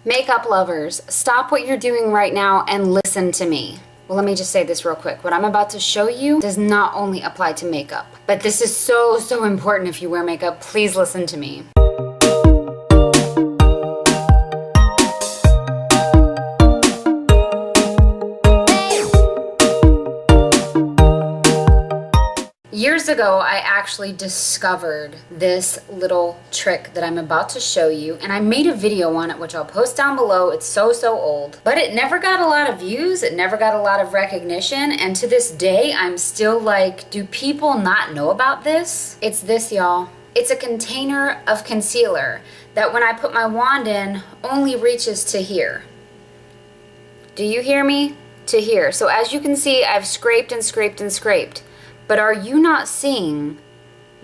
Makeup lovers, stop what you're doing right now and listen to me. Well, let me just say this real quick. What I'm about to show you does not only apply to makeup, but this is so important if you wear makeup. Please listen to me. Years ago, I actually discovered this little trick that I'm about to show you, and I made a video on it, which I'll post down below. It's so old, but it never got a lot of views. It never got a lot of recognition, and to this day, I'm still like, do people not know about this? It's this, y'all. It's a container of concealer that when I put my wand in, only reaches to here. Do you hear me? To here. So as you can see, I've scraped and scraped and scraped. But are you not seeing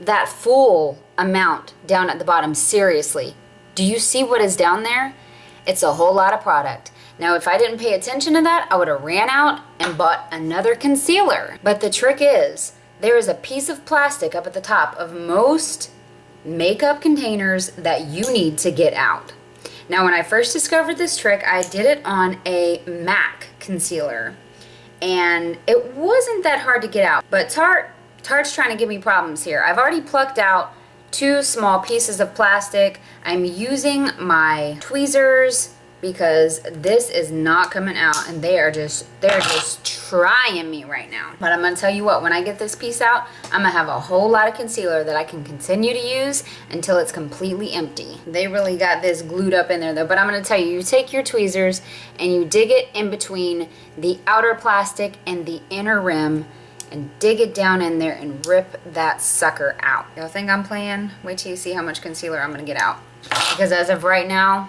that full amount down at the bottom? Seriously, do you see what is down there? It's a whole lot of product. Now, if I didn't pay attention to that, I would have ran out and bought another concealer. But the trick is, there is a piece of plastic up at the top of most makeup containers that you need to get out. Now, when I first discovered this trick, I did it on a MAC concealer. And it wasn't that hard to get out, but Tarte's trying to give me problems here. I've already plucked out 2 small pieces of plastic. I'm using my tweezers because this is not coming out, and they're just trying me right now. But I'm gonna tell you what, when I get this piece out, I'm gonna have a whole lot of concealer that I can continue to use until it's completely empty. They really got this glued up in there though, but I'm gonna tell you, you take your tweezers and you dig it in between the outer plastic and the inner rim and dig it down in there and rip that sucker out. Y'all think I'm playing? Wait till you see how much concealer I'm gonna get out. Because as of right now,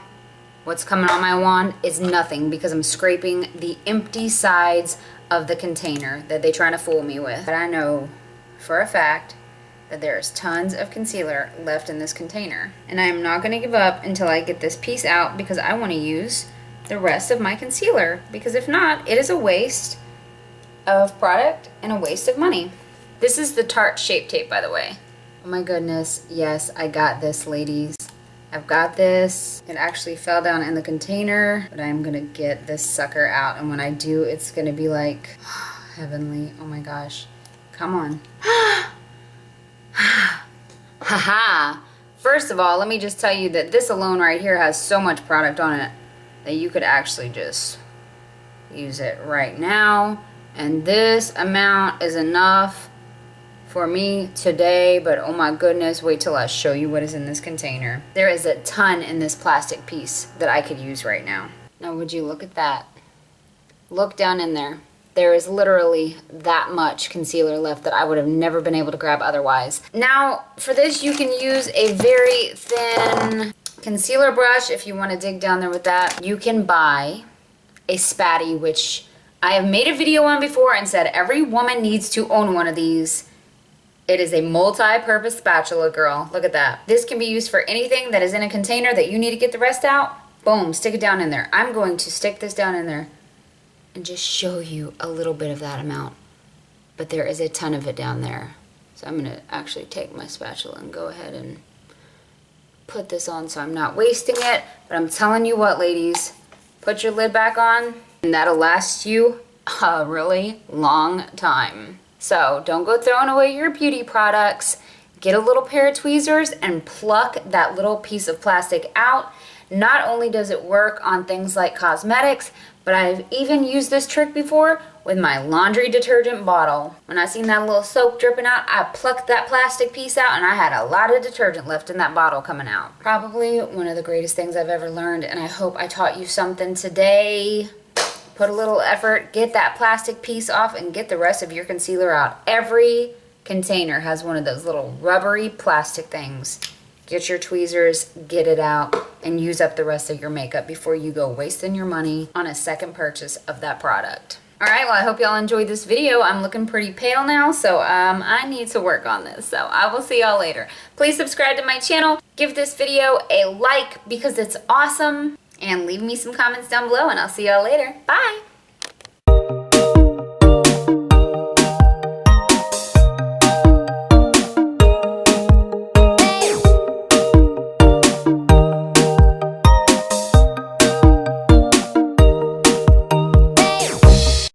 what's coming on my wand is nothing because I'm scraping the empty sides of the container that they're trying to fool me with. But I know for a fact that there's tons of concealer left in this container. And I am not going to give up until I get this piece out because I want to use the rest of my concealer. Because if not, it is a waste of product and a waste of money. This is the Tarte Shape Tape, by the way. Oh my goodness. Yes, I got this, ladies. I've got this. It actually fell down in the container, but I'm gonna get this sucker out, and when I do, it's gonna be like heavenly. Oh my gosh. Come on. Haha. First of all, let me just tell you that this alone right here has so much product on it that you could actually just use it right now, and this amount is enough for me today, but oh my goodness, wait till I show you what is in this container. There is a ton in this plastic piece that I could use right now. Now, would you look at that? Look down in there. There is literally that much concealer left that I would have never been able to grab otherwise. Now, for this, you can use a very thin concealer brush if you want to dig down there with that. You can buy a spatty, which I have made a video on before and said every woman needs to own one of these. It is a multi-purpose spatula, girl. Look at that. This can be used for anything that is in a container that you need to get the rest out. Boom, stick it down in there. I'm going to stick this down in there and just show you a little bit of that amount. But there is a ton of it down there. So I'm gonna actually take my spatula and go ahead and put this on so I'm not wasting it. But I'm telling you what, ladies, put your lid back on and that'll last you a really long time. So don't go throwing away your beauty products. Get a little pair of tweezers and pluck that little piece of plastic out. Not only does it work on things like cosmetics, but I've even used this trick before with my laundry detergent bottle. When I seen that little soap dripping out, I plucked that plastic piece out and I had a lot of detergent left in that bottle coming out. Probably one of the greatest things I've ever learned, and I hope I taught you something today. Put a little effort, get that plastic piece off, and get the rest of your concealer out. Every container has one of those little rubbery plastic things. Get your tweezers, get it out, and use up the rest of your makeup before you go wasting your money on a second purchase of that product. Alright, well, I hope y'all enjoyed this video. I'm looking pretty pale now, so I need to work on this. So I will see y'all later. Please subscribe to my channel. Give this video a like because it's awesome. And leave me some comments down below, and I'll see y'all later. Bye!